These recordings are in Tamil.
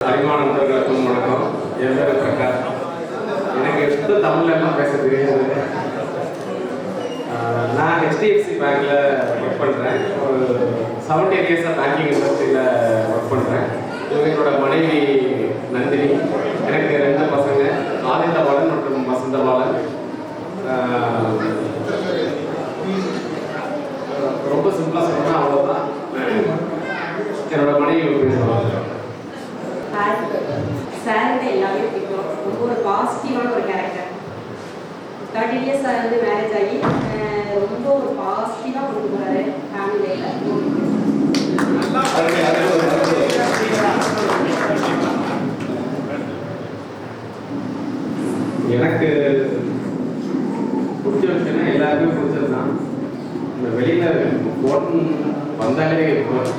அறிமுக நண்பர்களுக்கும் வணக்கம். என் பேர் பிரகாஷ். எனக்கு சுத்த தமிழ்லாம் பேச தெரியாது. நான் HDFC பேங்க்ல ஒர்க் பண்ணுறேன். ஒரு 17 இயர்ஸாக பேங்கிங் இண்டஸ்ட்ரியில் ஒர்க் பண்ணுறேன். இவங்களோட மனைவி நந்தினி. எனக்கு 2 பசங்க, ஆதித்தபாலன் மற்றும் வசந்தபாலன். ரொம்ப சிம்பிளாக சொல்லணும், அவ்வளோதான். என்னோட மனைவி பேசுவாங்க. சார் எல்லாமே பிடிக்கும். ரொம்ப ஒரு பாசிட்டிவான ஒரு கேரக்டர். 30 இயர்ஸ் வந்து மேரேஜ் ஆகி ரொம்ப ஒரு பாசிட்டிவாக கொண்டு போகிறாரு ஃபேமிலியில். எனக்கு பிடிச்ச விஷயம்னா எல்லாருமே பிடிச்சது தான். இந்த வெளியில் போட்டு வந்தாலே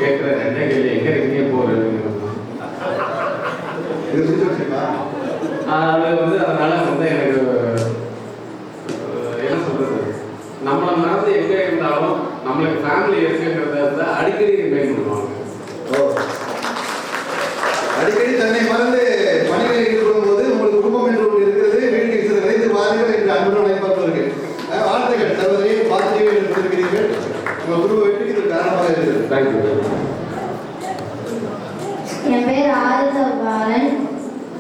கேட்குற 2 கேள்வி எங்கே இருக்கீங்க போகிறது. அது வந்து அதனால வந்து எனக்கு என்ன சொல்றது, நம்மளை மறந்து எங்கே இருந்தாலும் நம்மளுக்கு ஃபேமிலி இருக்குங்கிறத அடிக்கடி ரிமைண்ட் பண்ணுவாங்க. அடிக்கடி தன்னை மறந்து பணிகளில் ஈடுபடும் போது உங்களுக்கு குடும்பம் என்று ஒன்று இருக்கிறது, வீடு இருக்கிறது, விரைந்து வாருங்கள் என்று அன்புடன் அழைப்பார்கள். வாழ்த்துக்கள் சகோதரி, பாசிட்டிவ் என்று சொல்கிறீர்கள். உங்கள் குடும்ப வெற்றிக்கு இது காரணமாக இருக்கிறது. தேங்க்யூ. என் பேர் ஆதித்தபாலன்.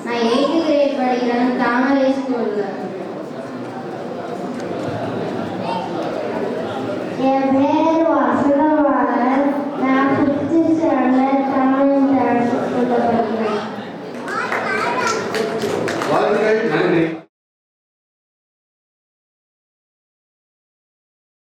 நான் 8th கிரேட் படிக்கிறேன் தாமரை ஸ்கூல்ல. என் பேர் வசந்தபாலன். நான் 5th ஸ்டாண்டர்ட் தமிழ் ஸ்கூல்ல படிக்கிறேன். வாழ்த்துக்கள். நன்றி.